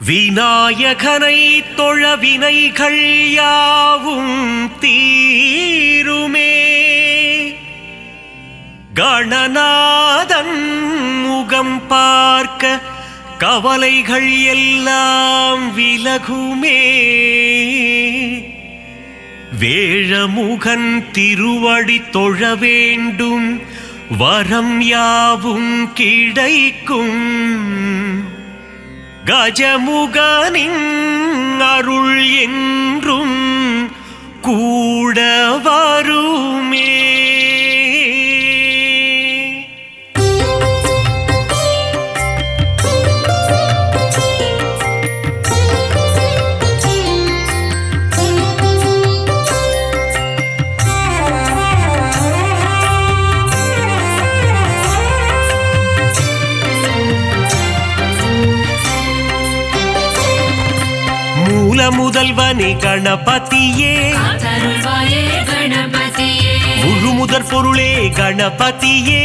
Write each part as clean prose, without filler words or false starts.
விநாயகனை தொழ வினைகள் யாவும் தீருமே. கணநாதன் முகம் பார்க்க கவலைகள் எல்லாம் விலகுமே. வேழமுகன் திருவடி தொழ வேண்டும், வரம் யாவும் கிடைக்கும். கஜமுகனின் அருள் என்றும் கூட வருமே. முதல்வனே கணபதியே, முழு முதற் பொருளே கணபதியே,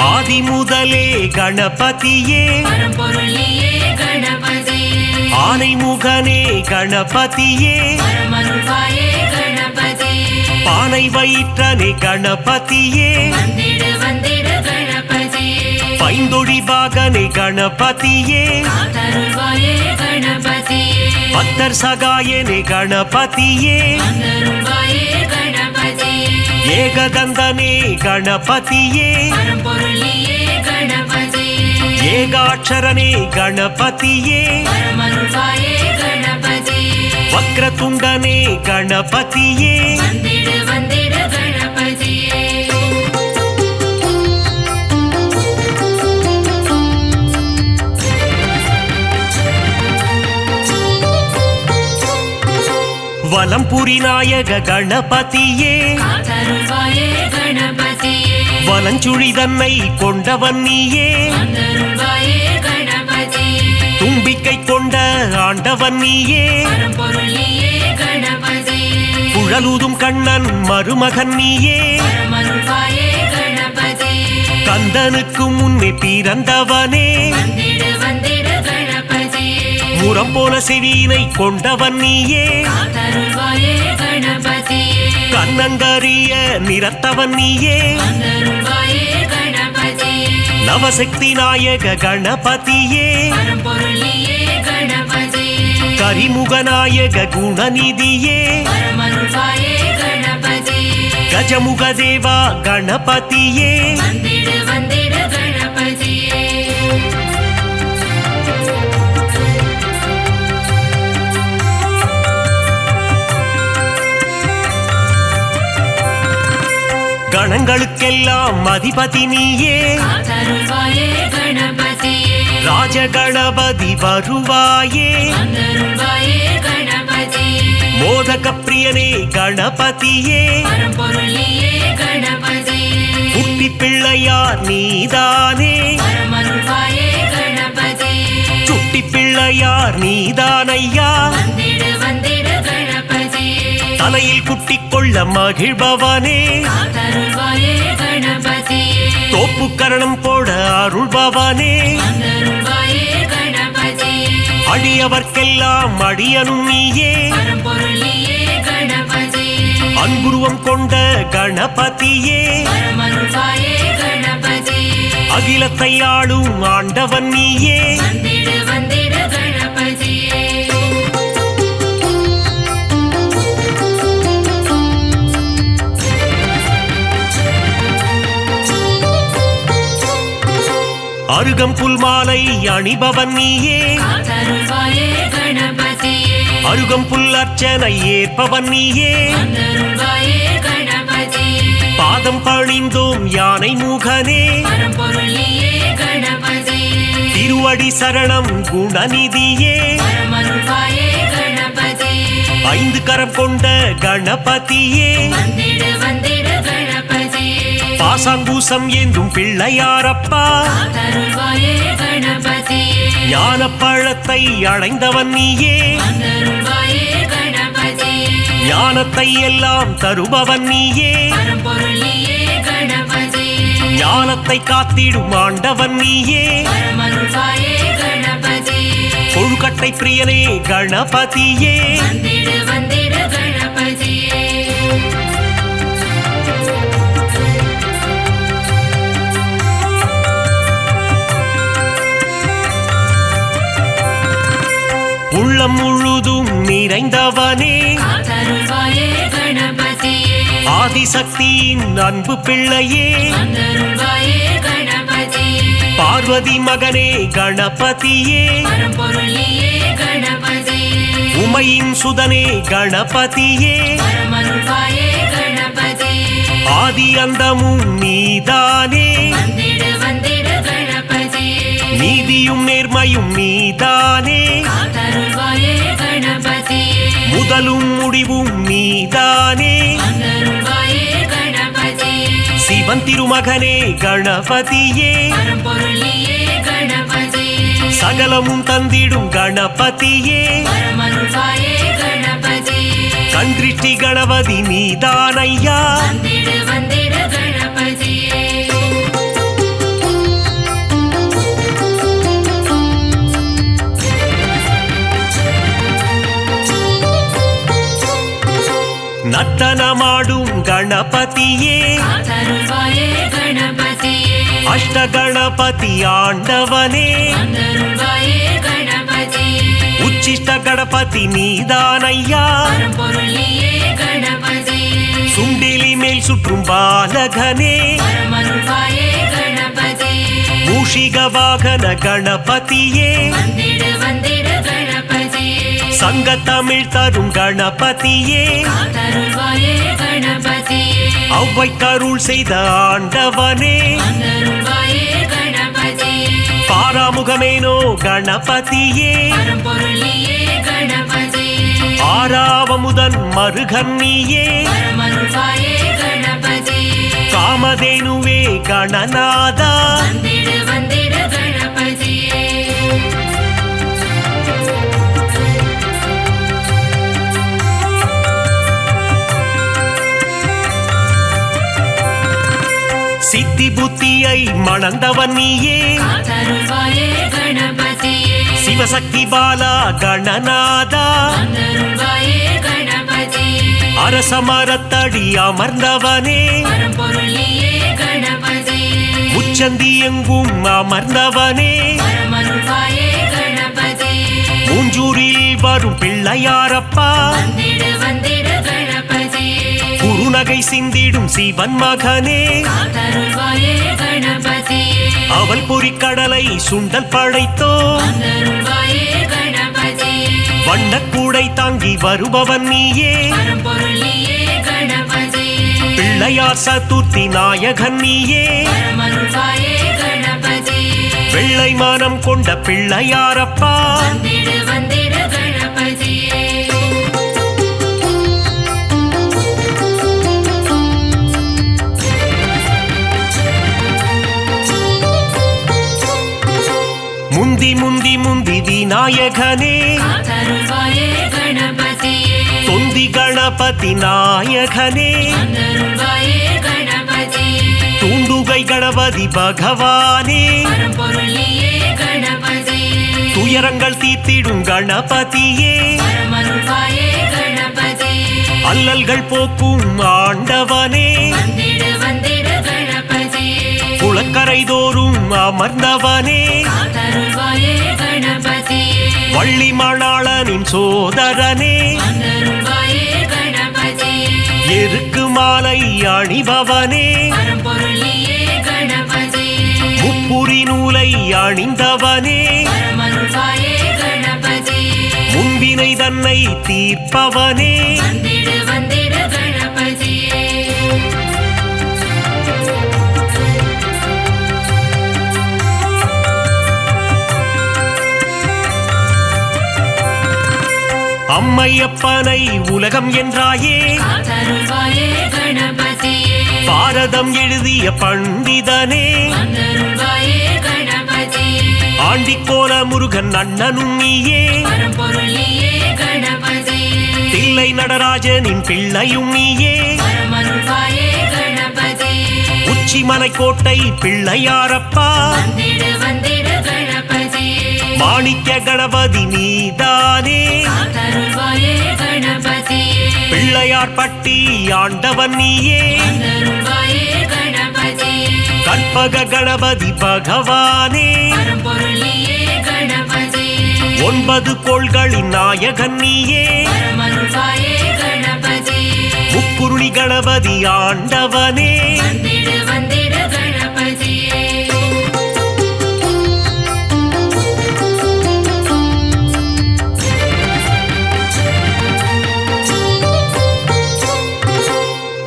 ஆதி முதலே கணபதியே, ஆனை முகனே கணபதியே, பானை வயிற்றனே கணபதியே, பைந்தொழி பாகனே கணபதியே, பக்தர் சகாயனே கணபதியே, ஏகதந்தனே கணபதியே, ஏகாட்சரனே கணபதியே, வக்ரதுண்டனே கணபதியே, வலம்புரி நாயக கணபதியே, வலஞ்சுழி தன்னை கொண்டவன் நீயே, தும்பிக்கை கொண்ட ஆண்டவன் நீயே, குழலூதும் கண்ணன் மருமகன் நீயே, கந்தனுக்கு முன்னே பிறந்தவனே, முரம் போல செவியினை கொண்டவன் நீயே, கண்ணங்கரிய நிறத்தவன் நீயே, நவசக்தி நாயக கணபதியே, கரிமுகநாயக குணநிதியே, கஜமுக தேவா கணபதியே, கணங்களுக்கெல்லாம் அதிபதி நீயே, ராஜகணபதி வருவாயே, மோதக பிரியனே கணபதியே, குட்டி பிள்ளையார் நீதானே, சுட்டி பிள்ளையார் நீதானையா, தலையில் குட்டிக் கொள்ள மகிழ்பவனே, தோப்பு கரணம் போட அருள்பவனே, அடியவர்க்கெல்லாம் அடியனும் நீயே, அன்புருவம் கொண்ட கணபதியே, அகிலத்தை ஆளும் ஆண்டவன் நீயே, அருகம் புல் மாலை அணிபவன் நீயே, அருகம் புல் அர்ச்சனை ஏற்பவன் நீயே, பாதம் பணிந்தோம் யானை முகனே, திருவடி சரணம் குணநிதியே, ஐந்து கரம் கொண்ட கணபதியே, பாசாங்கூசம் ஏந்தும் பிள்ளையாரப்பா, ஞான பழத்தை அடைந்தவன் நீயே, ஞானத்தை எல்லாம் தருபவன் நீயே, ஞானத்தை காத்திடும் ஆண்டவன் நீயே, கோட்டை பிரியனே கணபதியே வந்திடு வந்திடு கணபதியே உள்ளம் முழுதும் நிறைந்தவனே காத்தருள்வாயே கணபதியே ஆதிசக்தியின் அன்பு பிள்ளையே வந்தருள்வாயே கணபதியே பார்வதி மகனே கணபதியே பரம்பொருளியே கணபதியே உமையின் சுதனே கணபதியே பரமருள்வாயே கணபதியே ஆதி அந்தமும் நீதானே வந்திடு வந்திடு கணபதியே நீதியும் நேர்மையும் நீதானே காத்தருள்வாயே கணபதியே முதலும் முடிவும் நீதானே வந்தருள்வாயே கணபதியே சிவன் திருமகனே கணபதியே பரம்பொருளியே கணபதியே சகலமும் தந்திடும் கணபதியே பரமருள்வாயே கணபதியே கன்றிஷ்டி கணபதி நீதானையா வந்திடு வந்திடு கணபதியே நர்த்தனமாடும் கணபதியே காத்தருள்வாயே கணபதியே அஷ்ட கணபதி ஆண்டவனே வந்தருள்வாயே கணபதியே உச்சிஷ்ட கணபதி நீதானையா பரம்பொருளியே கணபதியே சுண்டிலி மேல் சுற்றும் பாலகனே பரமருள்வாயே கணபதியே மூஷிக வாகன கணபதியே வந்திடு வந்திடு கணபதியே சங்க தமிழ் தரும் கணபதியே காத்தருள்வாயே கணபதியே அவ்வை கருள் செய்த ஆண்டவனே வந்தருள்வாயே கணபதியே பாராமுகமேனோ கணபதியே பரம்பொருளியே கணபதியே ஆறாவமுதன் மருகன்னியே பரமருள்வாயே கணபதியே காமதேனுவே கணநாதா வந்திடு வந்திடு கணபதியே சித்தி புத்தியை மணந்தவன் நீயே காத்தருள்வாயே கணபதியே சிவசக்தி பாலா கணநாதா வந்தருள்வாயே கணபதியே அரச மரத்தடி அமர்ந்தவனே பரம்பொருளியே கணபதியே உச்சந்தி எங்கும் அமர்ந்தவனே பரமருள்வாயே கணபதியே மூஞ்சூரில் வரும் பிள்ளையாரப்பா வந்திடு வந்திடு கணபதியே குருநகை சிந்திடும் சிவன் மகனே காத்தருள்வாயே கணபதியே அவள் பொறிக்கடலை சுண்டல் படைத்தோ வந்தருள்வாயே கணபதியே வண்ணக்கூடை தாங்கி வருபவன் நீயே பரம்பொருளியே கணபதியே பிள்ளையார் சதுர்த்தி நாயகன் நீயே பரமருள்வாயே கணபதியே வெள்ளை மானம் கொண்ட பிள்ளையாரப்பா வந்திடு வந்திடு கணபதியே முந்தி முந்தி முந்தி விநாயகனே காத்தருள்வாயே கணபதியே தொந்தி கணபதி நாயகனே வந்தருள்வாயே கணபதியே தூண்டுகை கணபதி பகவானே பரம்பொருளியே கணபதியே துயரங்கள் தீர்த்திடும் கணபதியே பரமருள்வாயே கணபதியே அல்லல்கள் போக்கும் ஆண்டவனே வந்திடு வந்திடு கணபதியே குளக்கரை தோறும் அமர்ந்தவனே காத்தருள்வாயே கணபதியே வள்ளி மணாளனின் சோதரனே வந்தருள்வாயே கணபதியே எருக்கு மாலை அணிபவனே பரம்பொருளியே கணபதியே முப்புரி நூலை அணிந்தவனே பரமருள்வாயே கணபதியே முன்பினை தன்னை தீர்ப்பவனே வந்திடு வந்திடு கணபதியே அம்மையப்பனை உலகம் என்றாயே காத்தருள்வாயே கணபதியே பாரதம் எழுதிய பண்டிதனே வந்தருள்வாயே கணபதியே ஆண்டிக்கோல முருகன் அண்ணனும் நீயே பரம்பொருளியே கணபதியே தில்லை நடராஜனின் பிள்ளையும் நீயே பரமருள்வாயே கணபதியே உச்சிமலை கோட்டை பிள்ளையாரப்பா வந்திடு வந்திடு கணபதியே மாணிக்க கணபதி நீதானே காத்தருள்வாயே கணபதியே பிள்ளையார் பட்டி ஆண்டவன் நீயே வந்தருள்வாயே கணபதியே கற்பக கணபதி பகவானே பரம்பொருளியே கணபதியே 9 கோள்களின் நாயகன் நீயே பரமருள்வாயே கணபதியே முக்குருணி கணபதி ஆண்டவனே வந்திடு வந்திடு கணபதியே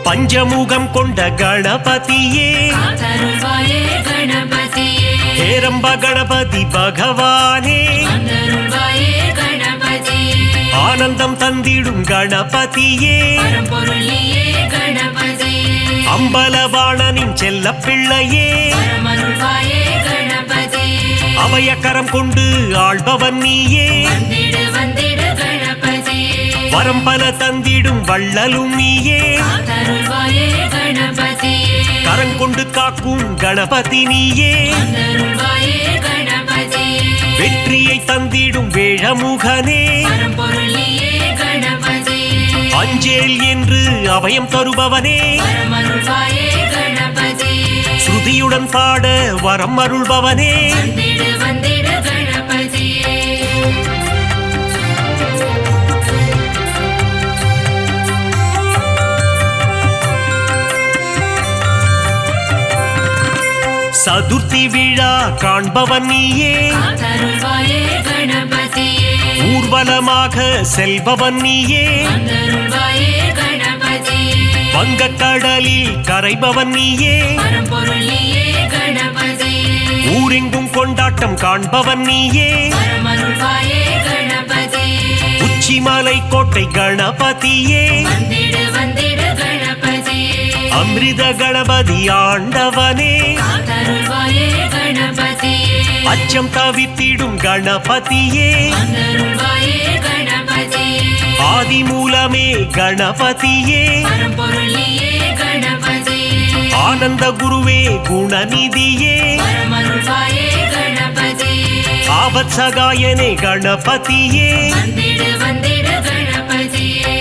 பஞ்சமுகம் கொண்ட கணபதியே காத்தருள்வாயே கணபதியே ஹேரம்ப கணபதி பகவானே வந்தருள்வாயே கணபதியே ஆனந்தம் தந்திடும் கணபதியே பரம்பொருளியே கணபதியே அம்பலவாணனின் செல்ல பிள்ளையே பரமருள்வாயே கணபதியே அபயக்கரம் கொண்டு ஆள்பவன் நீயே வந்திடு வந்திடு கணபதியே வரம்பல தந்திடும் வள்ளலும் நீயே காத்தருள்வாயே கணபதியே கரங்கொண்டு காக்கும் கணபதி நீயே வந்தருள்வாயே கணபதியே வெற்றியை தந்திடும் வேழமுகனே பரம்பொருளியே கணபதியே அஞ்சேல் என்று அபயம் தருபவனே பரமருள்வாயே கணபதியே ஸ்ருதியுடன் பாட வரம் அருள்பவனே வந்திடு வந்திடு கணபதியே சதுர்த்தி விழா காண்பவன் நீயே காத்தருள்வாயே கணபதியே ஊர்வலமாக செல்பவன் நீயே வந்தருள்வாயே கணபதியே வங்கக்கடலில் கரைபவன் நீயே பரம்பொருளியே கணபதியே ஊரெங்கும் கொண்டாட்டம் காண்பவன் நீயே பரமருள்வாயே கணபதியே உச்சிமலை கோட்டை கணபதியே வந்திடு வந்திடு கணபதியே அமிர்த கணபதி ஆண்டவனே காத்தருள்வாயே கணபதியே அச்சம் தவித்திடும் கணபதியே வந்தருள்வாயே கணபதியே ஆதி மூலமே கணபதியே பரம்பொருளியே கணபதியே ஆனந்த குருவே குணநிதியே பரமருள்வாயே கணபதியே ஆபத் சகாயனே கணபதியே வந்திடு வந்திடு கணபதியே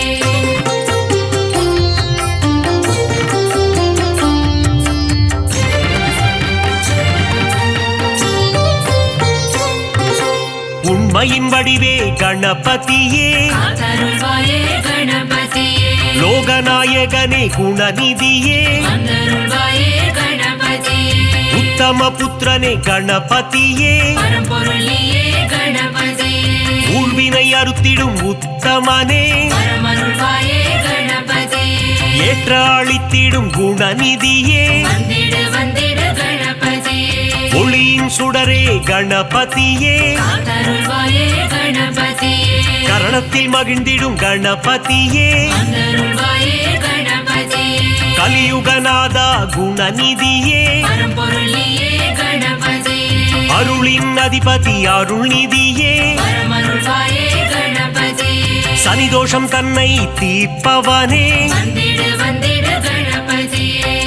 உண்மையின் வடிவே கணபதியே காத்தருள்வாயே கணபதியே லோகநாயகனே குணநிதியே வந்தருள்வாயே கணபதியே உத்தம புத்திரனே கணபதியே பரம்பொருளியே கணபதியே ஊழ்வினை அறுத்திடும் உத்தமனே பரமருள்வாயே கணபதியே ஏற்ற அளித்திடும் குணநிதியே வந்திடு வந்திடு கணபதியே ஒளியின் சுடரே கணபதியே காத்தருள்வாயே கணபதியே கரணத்தில் மகிழ்ந்திடும் கணபதியே வந்தருள்வாயே கணபதியே கலியுகநாதா குணநிதியே பரம்பொருளியே கணபதியே அருளின் அதிபதி அருள்நிதியே பரமருள்வாயே கணபதியே சனிதோஷம் தன்னை தீர்ப்பவனே வந்திடு வந்திடு கணபதியே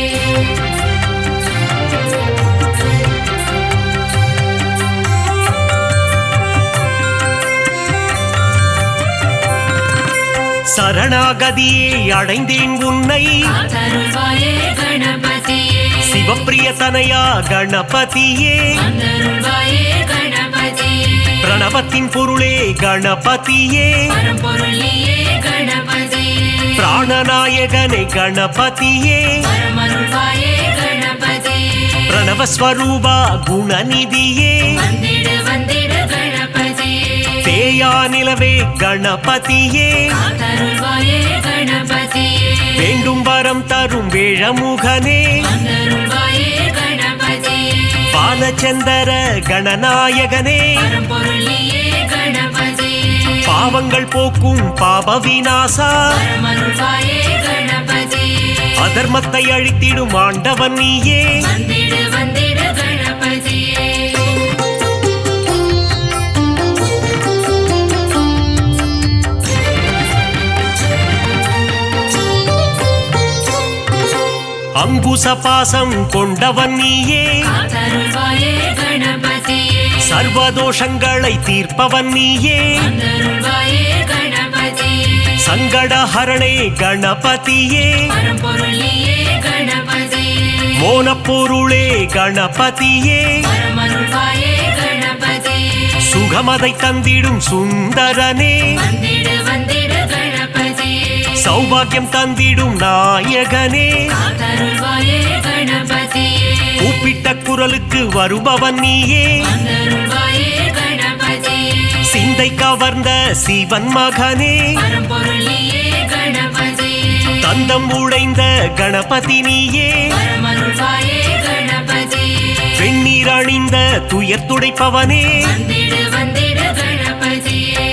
சரணாகதியே அடைந்தேன் உன்னை காத்தருள்வாயே கணபதியே சிவப்பிரிய தனையா கணபதியே வந்தருள்வாயே கணபதியே பிரணவத்தின் பொருளே கணபதியே பரம்பொருளியே கணபதியே பிராணநாயகனே கணபதியே பரமருள்வாயே கணபதியே பிரணவஸ்வரூபா குணநிதியே வந்திடு வந்திடு கணபதியே தேயா நிலவே கணபதியே காத்தருள்வாயே கணபதியே வேண்டும் வரம் தரும் வேழமுகனே வந்தருள்வாயே கணபதியே பாலச்சந்தர கணநாயகனே பரம்பொருளியே கணபதியே பாவங்கள் போக்கும் பாப விநாசா பரமருள்வாயே கணபதியே அதர்மத்தை அழித்திடும் ஆண்டவன் நீயே வந்திடு வந்திடு கணபதியே அங்குச பாசம் கொண்டவன் நீயே காத்தருள்வாயே கணபதியே சர்வதோஷங்களை தீர்ப்பவன் நீயே வந்தருள்வாயே கணபதியே சங்கடஹரணே கணபதியே பரம்பொருள் நீயே கணபதியே மோனப்பொருளே கணபதியே பரமருள்வாயே கணபதியே சுகமதை தந்திடும் சுந்தரனே வந்திடு வந்திடு கணபதியே சௌபாகியம் தந்திடும் நாயகனே காத்தருள்வாயே கணபதியே கூப்பிட்ட குரலுக்கு வருபவன் நீயே வந்தருள்வாயே கணபதியே சிந்தை கவர்ந்த சிவன் மகனே பரம்பொருள் நீயே கணபதியே தந்தம் உடைந்த கணபதி நீயே பரமருள்வாயே கணபதியே வெண்ணீர் அணிந்த துயர் துடைப்பவனே வந்திடு வந்திடு கணபதியே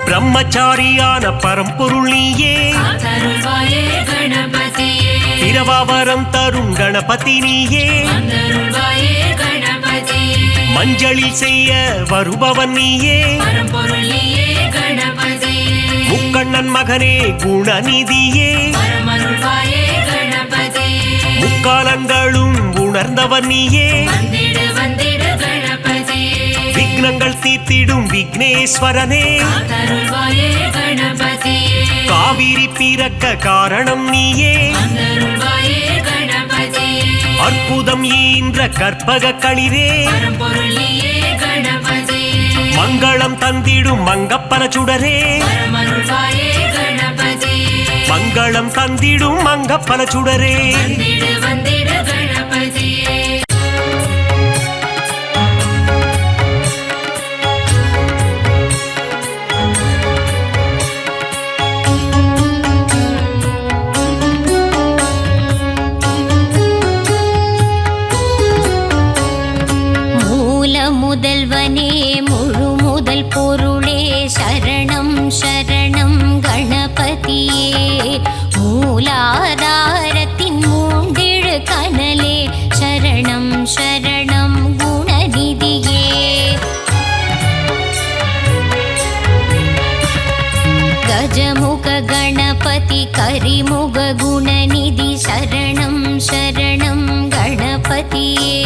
பிரம்மச்சாரியான பரம்பொருள் நீயே காத்தருள்வாயே கணபதியே பிரபாவரம் தரும் கணபதி நீயே வந்தருள்வாயே கணபதியே மஞ்சளில் செய்ய வருபவன் நீயே பரம்பொருள் நீயே கணபதியே முக்கண்ணன் மகனே குணநிதியே பரமருள்வாயே கணபதியே முக்காலங்களும் உணர்ந்தவன் நீயே வந்திடு வந்திடு கணபதியே விக்னங்கள் தீர்த்திடும் விக்னேஸ்வரனே காத்தருள்வாயே கணபதியே காவிரி பிறக்க காரணம் நீயே வந்தருள்வாயே கணபதியே அற்புதம் ஈன்ற கற்பக களிரே பரம்பொருள் நீயே கணபதியே மங்களம் தந்திடும் மங்கப்பன சுடரே பரமருள்வாயே கணபதியே மங்களம் தந்திடும் மங்கப்பன சுடரே வந்திடு வந்திடு கணபதியே முதல்வனே முழு முதல் பொருளே சரணம் சரணம் கணபதியே மூலாதாரத்தின் மூண்டிழு கனலே சரணம் சரணம் குணநிதியே கஜமுக கணபதி கரிமுக குணநிதி சரணம் சரணம் கணபதியே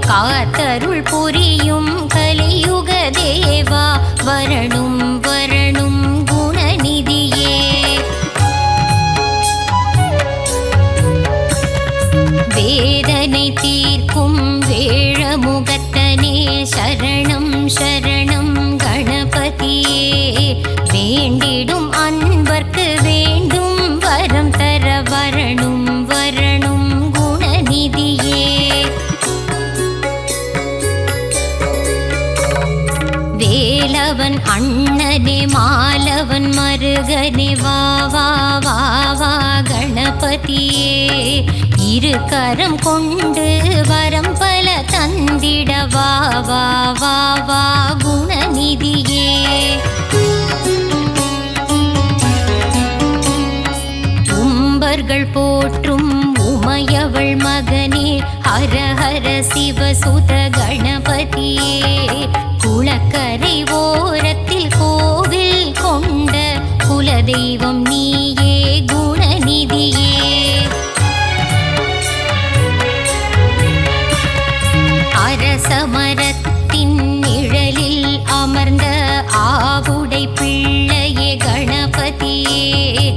காத்தருள் புரியும் கலியுக தேவா வரணும் வரணும் குணநிதியே வேதனை தீர்க்கும் வேழமுகத்தனே சரணம் சரணம் கணபதியே வேண்டிடும் அன்பர்க்கு வேண்டும் வரம் தர வரணும் வரணும் குணநிதியே வேலவன் அண்ணனே மாலவன் மருகனே வா வா வா வா கணபதியே இரு கரம் கொண்டு வரம் பல தந்திட வா வா வா வா குணநிதியே உம்பர்கள் போற்றும் உமையவள் மகனே ஹர ஹர சிவசுத கணபதியே குளக்கரை ஓரத்தில் கோவில் கொண்ட குலதெய்வம் நீயே குணநிதியே அரசமரத்தின் நிழலில் அமர்ந்த ஆவுடை பிள்ளையே கணபதியே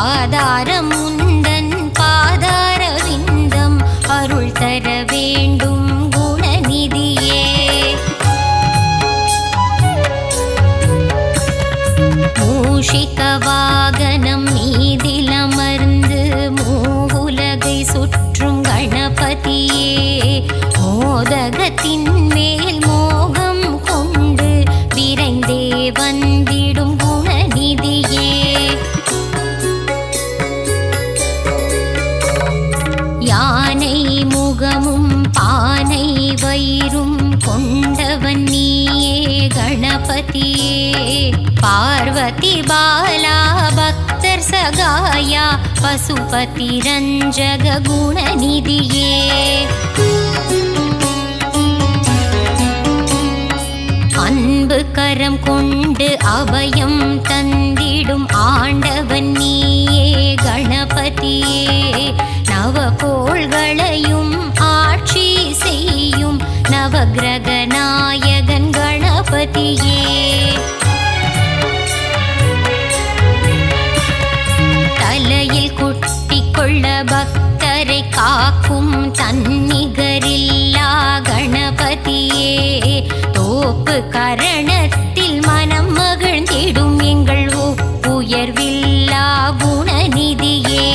ஆதாரம் உந்தன் பாதார விந்தம் அருள் தர வேண்டும் குணநிதியே மூஷிக வாகனம் மீதிலமர்ந்து மூவுலகை சுற்றும் கணபதியே மோதகத்தின் மேல் மோகம் கொண்டு விரைந்தே வந்திடும் குணநிதியே யானை முகமும் பானை வயிறும் கொண்டவன் நீயே கணபதியே பார்வதி பாலா பக்தர் சகாயா பசுபதி ரஞ்சக குணநிதியே அன்பு கரம் கொண்டு அபயம் தந்திட தந்திடும் ஆண்டவன் நீயே கணபதியே நவகோள்களையும் ஆட்சி செய்யும் நவகிரக நாயகன் கணபதியே தலையில் குட்டி கொள்ள பக்தரை காக்கும் தன்னிகரில்லா கணபதியே தோப்பு கரணத்தில் மனம் மகிழ்ந்திடும் எங்கள் உயர்வில்லா குணநிதியே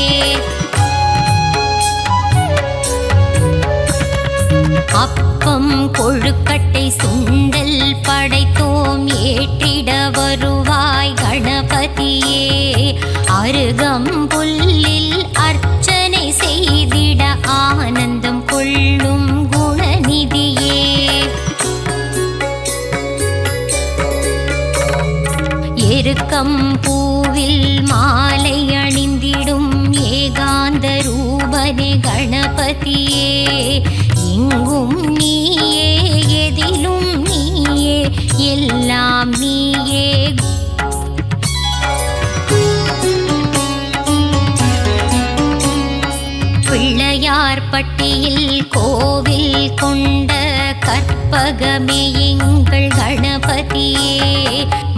அப்பம் கொழுக்கட்டை சுண்டல் படைத்தோம் ஏற்றிட வருவாய் கணபதியே அருகம்புல்லில் அர்ச்சனை செய்திட ஆனந்தம் கொள்ளும் குணநிதியே எருக்கம் பூவில் மாலை அணிந்திடும் ஏகாந்த ரூபனே கணபதியே எங்கும் நீயே எதிலும் நீயே எல்லாம் நீயே பிள்ளையார்பட்டியில் கோவில் கொண்ட கற்பகமே எங்கள் கணபதியே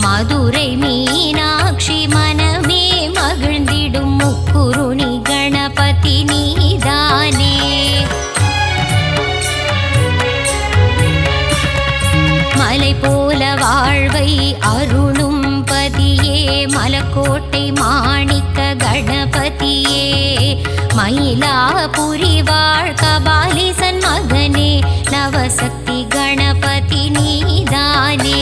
மதுரை மீனாட்சி மனமே மகிழ்ந்திடும் முக்குருணி கணபதி நீதானே மலை போல வாழ்வை அருளும் பதியே மலக்கோட்டை மாணிக்க கணபதியே மயிலாபுரி வாழ் கபாலிசன் மகனே நவசக்தி கணபதி நீதானே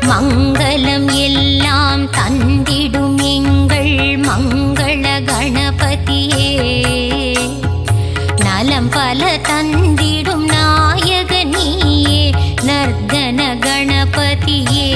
மங்களம் எல்லாம் தந்திடும் எங்கள் மங்கள கணபதியே நலம் பல தந்திடும் நாயக நீயே நர்தன கணபதியே